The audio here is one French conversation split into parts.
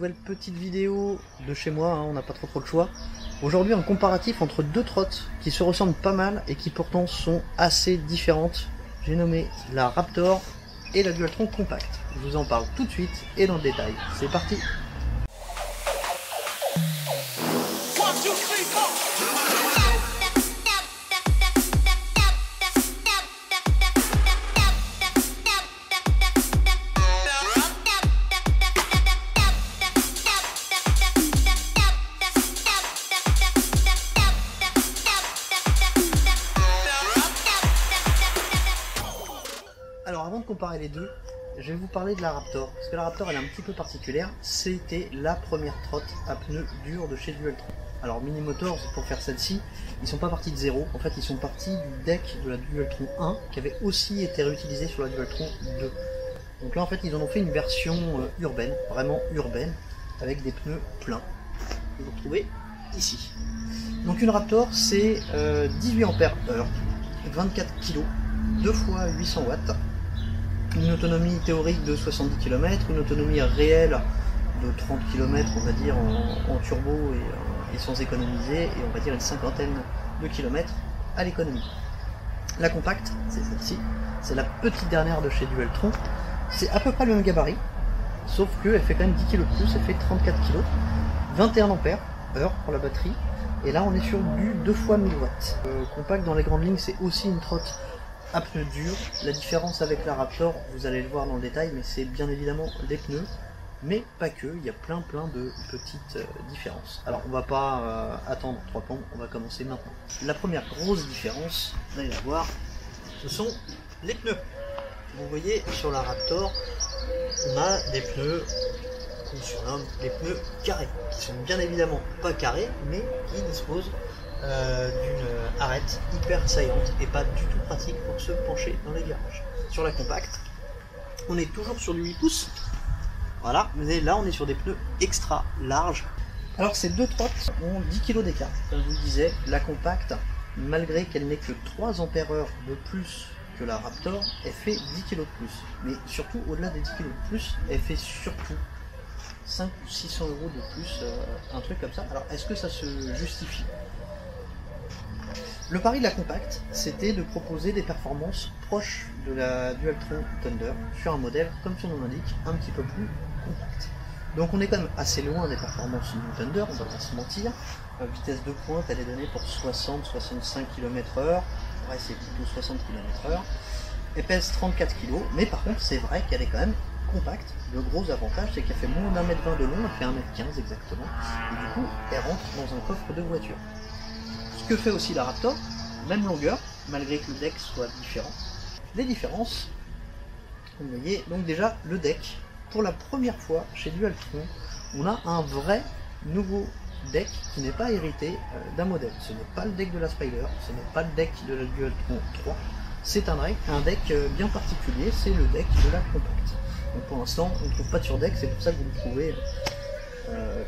nouvelle petite vidéo de chez moi, hein, on n'a pas trop le choix. Aujourd'hui un comparatif entre deux trottes qui se ressemblent pas mal et qui pourtant sont assez différentes. J'ai nommé la Raptor et la Dualtron Compact. Je vous en parle tout de suite et dans le détail. C'est parti! Alors avant de comparer les deux, je vais vous parler de la Raptor, parce que la Raptor elle est un petit peu particulière, c'était la première trotte à pneus durs de chez Dualtron. Alors Minimotors, pour faire celle-ci, ils sont pas partis de zéro, en fait ils sont partis du deck de la Dualtron 1, qui avait aussi été réutilisé sur la Dualtron 2. Donc là en fait ils en ont fait une version urbaine, vraiment urbaine, avec des pneus pleins, que vous retrouvez ici. Donc une Raptor c'est 18 Ampères heure, 24 kg, 2 fois 800 watts, une autonomie théorique de 70 km, une autonomie réelle de 30 km on va dire en turbo et sans économiser, et on va dire une cinquantaine de kilomètres à l'économie. La Compact, c'est celle-ci, c'est la petite dernière de chez Dualtron, c'est à peu près le même gabarit, sauf qu'elle fait quand même 10 kg de plus, elle fait 34 kg, 21 ampères heure pour la batterie, et là on est sur du 2 fois 1000 watts. Compact dans les grandes lignes c'est aussi une trotte à pneus durs. La différence avec la Raptor, vous allez le voir dans le détail, mais c'est bien évidemment les pneus, mais pas que, il y a plein de petites différences. Alors on va pas attendre 3 plombs, on va commencer maintenant. La première grosse différence, vous allez la voir, ce sont les pneus. Vous voyez sur la Raptor, on a des pneus qu'on surnomme les pneus carrés, qui sont bien évidemment pas carrés, mais qui disposent d'une arête hyper saillante et pas du tout pratique pour se pencher dans les virages. Sur la Compact, on est toujours sur du 8 pouces, voilà, mais là on est sur des pneus extra larges. Alors ces deux trottes ont 10 kg d'écart, comme je vous le disais. La Compact, malgré qu'elle n'ait que 3 ampères heure de plus que la Raptor, elle fait 10 kg de plus, mais surtout au-delà des 10 kg de plus, elle fait surtout 5 ou 600 € de plus, un truc comme ça. Alors est-ce que ça se justifie? Le pari de la Compact, c'était de proposer des performances proches de la Dualtron Thunder sur un modèle, comme son nom l'indique, un petit peu plus compact. Donc on est quand même assez loin des performances du Thunder, on va pas se mentir. Vitesse de pointe, elle est donnée pour 60-65 km/h, ouais c'est plutôt 60 km/h. Elle pèse 34 kg, mais par contre c'est vrai qu'elle est quand même compacte. Le gros avantage c'est qu'elle fait moins d'1m20 de long, elle fait 1m15 exactement, et du coup elle rentre dans un coffre de voiture. Ce que fait aussi la Raptor, même longueur, malgré que le deck soit différent. Les différences, vous voyez, donc déjà le deck, pour la première fois chez Dualtron, on a un vrai nouveau deck qui n'est pas hérité d'un modèle. Ce n'est pas le deck de la Spider, ce n'est pas le deck de la Dualtron 3, c'est un deck bien particulier, c'est le deck de la Compact. Donc pour l'instant, on ne trouve pas de surdeck, c'est pour ça que vous le trouvez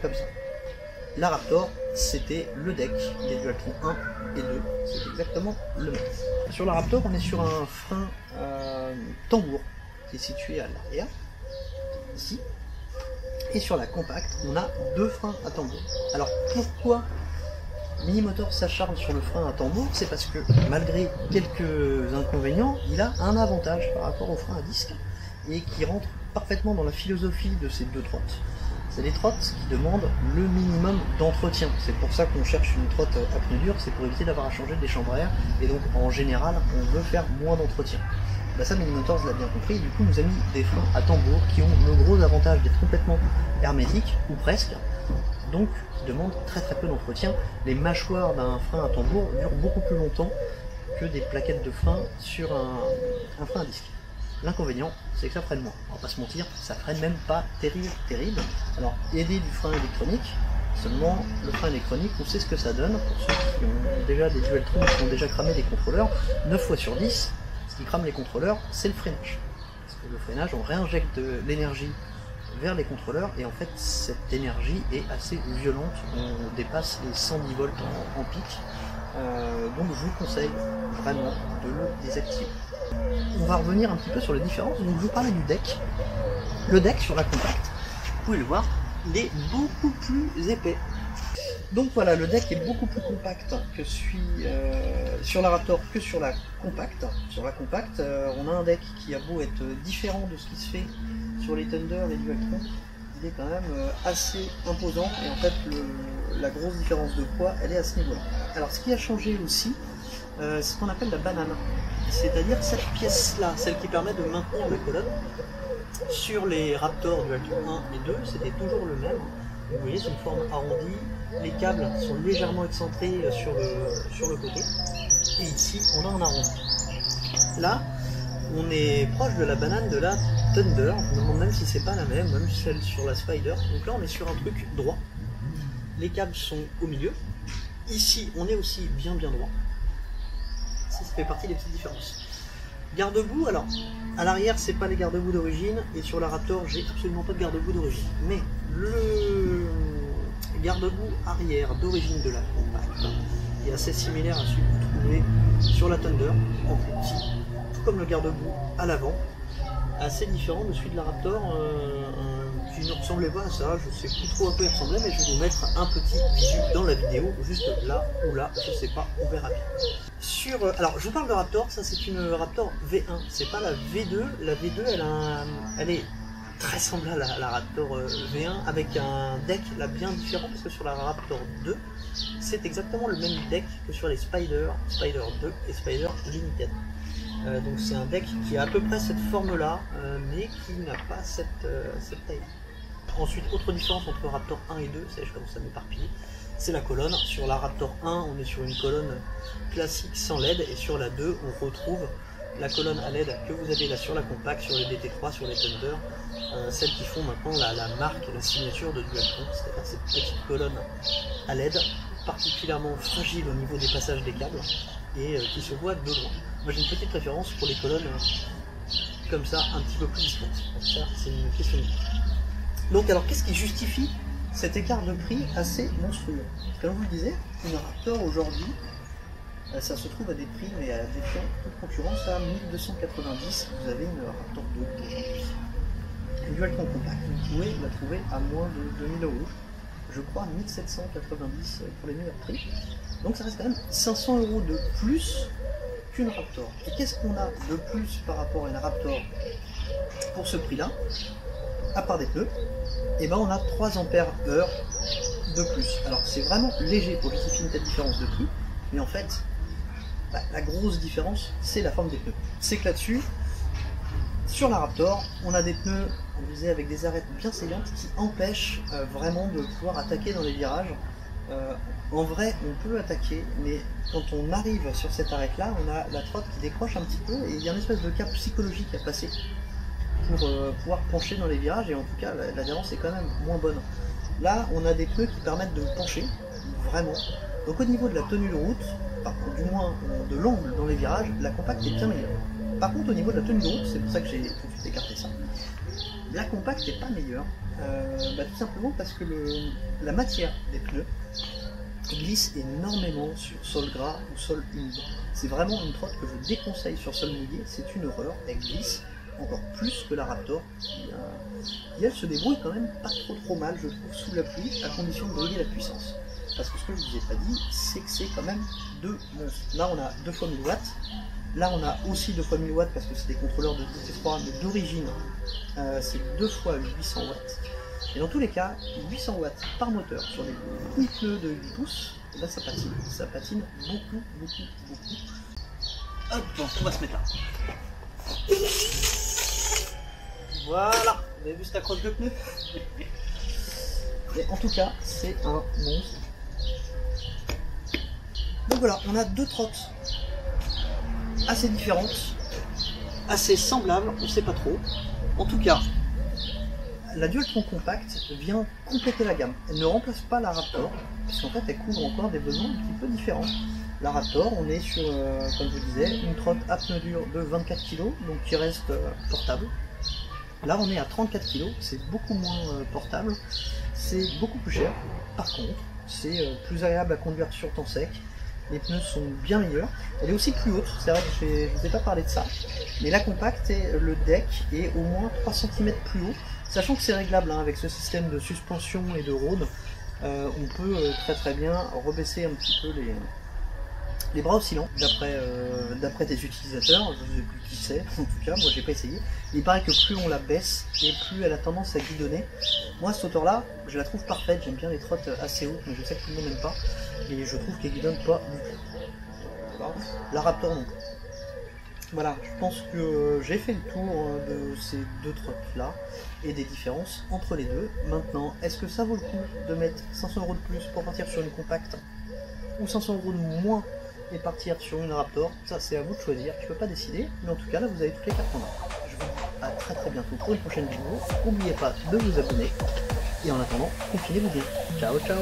comme ça. La Raptor, c'était le deck des Dualtron 1 et 2, c'est exactement le même. Sur la Raptor, on est sur un frein tambour qui est situé à l'arrière, ici. Et sur la Compact, on a deux freins à tambour. Alors pourquoi Minimotors s'acharne sur le frein à tambour? C'est parce que malgré quelques inconvénients, il a un avantage par rapport au frein à disque et qui rentre parfaitement dans la philosophie de ces deux trottes. C'est des trottes qui demandent le minimum d'entretien. C'est pour ça qu'on cherche une trotte à pneus durs, c'est pour éviter d'avoir à changer des chambres à air, et donc en général on veut faire moins d'entretien. Bah ça Minimotors l'a bien compris, du coup nous a mis des freins à tambour qui ont le gros avantage d'être complètement hermétiques, ou presque, donc qui demandent très peu d'entretien. Les mâchoires d'un frein à tambour durent beaucoup plus longtemps que des plaquettes de frein sur un frein à disque. L'inconvénient, c'est que ça freine moins. On va pas se mentir, ça freine même pas terrible. Alors, aider du frein électronique, seulement le frein électronique, on sait ce que ça donne. Pour ceux qui ont déjà des Dualtron, qui ont déjà cramé des contrôleurs, 9 fois sur 10, ce qui crame les contrôleurs, c'est le freinage. Parce que le freinage, on réinjecte de l'énergie vers les contrôleurs, et en fait, cette énergie est assez violente. On dépasse les 110 volts en pic. Donc je vous conseille vraiment de le désactiver. On va revenir un petit peu sur les différences. Donc je vous parlais du deck. Le deck sur la Compact, vous pouvez le voir, il est beaucoup plus épais. Donc voilà, le deck est beaucoup plus compact que sur la Raptor que sur la Compact. Sur la Compact, on a un deck qui a beau être différent de ce qui se fait sur les Thunder et Dualtron, il est quand même assez imposant, et en fait la grosse différence de poids, elle est à ce niveau-là. Alors ce qui a changé aussi, c'est ce qu'on appelle la banane, c'est-à-dire cette pièce-là, celle qui permet de maintenir la colonne. Sur les Raptor Dualtron 1 et 2, c'était toujours le même. Vous voyez, c'est une forme arrondie, les câbles sont légèrement excentrés sur le côté, et ici on a un arrondi. Là, on est proche de la banane de la Thunder, je me demande même si c'est pas la même celle sur la Spider. Donc là on est sur un truc droit, les câbles sont au milieu, ici on est aussi bien droit, ça fait partie des petites différences. Garde-boue, alors à l'arrière c'est pas les garde-boue d'origine, et sur la Raptor j'ai absolument pas de garde-boue d'origine, mais le garde-boue arrière d'origine de la Compact est assez similaire à celui que vous trouvez sur la Thunder, en plus petit, tout comme le garde-boue à l'avant, assez différent de celui de la Raptor, qui ne ressemblait pas à ça, je sais plus trop à quoi il ressemblait, mais je vais vous mettre un petit visu dans la vidéo, juste là ou là, je sais pas, on verra bien. Alors je vous parle de Raptor, ça c'est une Raptor V1, c'est pas la V2, la V2 elle est très semblable à la Raptor V1 avec un deck là bien différent, parce que sur la Raptor 2 c'est exactement le même deck que sur les Spider 2 et Spider Limited. Donc c'est un deck qui a à peu près cette forme là, mais qui n'a pas cette taille. Ensuite, autre différence entre Raptor 1 et 2, je commence à m'éparpiller, c'est la colonne. Sur la Raptor 1 on est sur une colonne classique sans LED, et sur la 2 on retrouve la colonne à LED que vous avez là sur la Compact, sur les DT3, sur les Thunder, celles qui font maintenant la marque, la signature de Dualtron, c'est-à-dire cette petite colonne à LED particulièrement fragile au niveau des passages des câbles et qui se voit de loin. Moi j'ai une petite préférence pour les colonnes comme ça, un petit peu plus discrètes. Ça c'est une question de goût. Donc alors qu'est-ce qui justifie cet écart de prix assez monstrueux? Comme je vous le disais, une Raptor aujourd'hui, ça se trouve à des prix, mais à défiant toute concurrence, à 1290, vous avez une Raptor 2 aujourd'hui. Une Dualtron Compact, vous pouvez la trouver à moins de 2000 €, je crois 1790 pour les meilleurs prix. Donc ça reste quand même 500 € de plus qu'une Raptor. Et qu'est-ce qu'on a de plus par rapport à une Raptor pour ce prix-là? À part des pneus, et ben on a 3 ampères heure de plus. Alors c'est vraiment léger pour justifier une telle différence de prix, mais en fait, la grosse différence, c'est la forme des pneus. C'est que là-dessus, sur la Raptor, on a des pneus, on disait, avec des arêtes bien saillantes qui empêchent vraiment de pouvoir attaquer dans les virages. En vrai, on peut attaquer, mais quand on arrive sur cette arête-là, on a la trotte qui décroche un petit peu, et il y a une espèce de cap psychologique à passer pour pouvoir pencher dans les virages, et en tout cas l'adhérence est quand même moins bonne. Là on a des pneus qui permettent de pencher vraiment, donc au niveau de la tenue de route, enfin, du moins de l'angle dans les virages, la Compact est bien meilleure. Par contre au niveau de la tenue de route, c'est pour ça que j'ai tout de suite écarté ça, la Compact n'est pas meilleure, tout simplement parce que la matière des pneus glisse énormément sur sol gras ou sol humide. C'est vraiment une trotte que je déconseille sur sol mouillé, c'est une horreur, elle glisse encore plus que la Raptor, qui elle se débrouille quand même pas trop mal, je trouve, sous la pluie, à condition de briller la puissance. Parce que ce que je vous ai pas dit, c'est que c'est quand même 2 monstres. Là on a 2 fois 1000 watts, là on a aussi 2 fois 1000 watts parce que c'est des contrôleurs de DT3, mais d'origine c'est 2 fois 800 watts. Et dans tous les cas, 800 watts par moteur sur des petits pneus de 8 pouces, et ben ça patine beaucoup. Hop, bon, on va se mettre là. Voilà, vous avez vu cette accroche de pneu? Et en tout cas, c'est un monstre. Donc voilà, on a 2 trottes assez différentes, assez semblables, on ne sait pas trop. En tout cas, la Dualtron Compact vient compléter la gamme. Elle ne remplace pas la Raptor, puisqu'en fait elle couvre encore des besoins un petit peu différents. La Raptor, on est sur, comme je vous disais, une trotte à pneus durs de 24 kg, donc qui reste portable. Là on est à 34 kg, c'est beaucoup moins portable, c'est beaucoup plus cher. Par contre, c'est plus agréable à conduire sur temps sec, les pneus sont bien meilleurs. Elle est aussi plus haute, c'est vrai que je ne vous ai pas parlé de ça, mais la Compact, le deck est au moins 3 cm plus haut, Sachant que c'est réglable hein, avec ce système de suspension et de rôde, on peut très bien rebaisser un petit peu les bras oscillants, d'après des utilisateurs, je ne sais plus qui c'est, en tout cas, moi j'ai pas essayé. Il paraît que plus on la baisse, et plus elle a tendance à guidonner. Moi cette hauteur-là, je la trouve parfaite, j'aime bien les trottes assez hautes, mais je sais que tout le monde n'aime pas, et je trouve qu'elle guidonne pas du tout. Voilà. La Raptor non plus. Voilà, je pense que j'ai fait le tour de ces deux trottes-là, et des différences entre les deux. Maintenant, est-ce que ça vaut le coup de mettre 500 € de plus pour partir sur une compacte, ou 500 € de moins et partir sur une Raptor? Ça c'est à vous de choisir, je peux pas décider, mais en tout cas là vous avez toutes les cartes en main. Je vous dis à très bientôt pour une prochaine vidéo, n'oubliez pas de vous abonner, et en attendant, confinez-vous bien. Ciao ciao.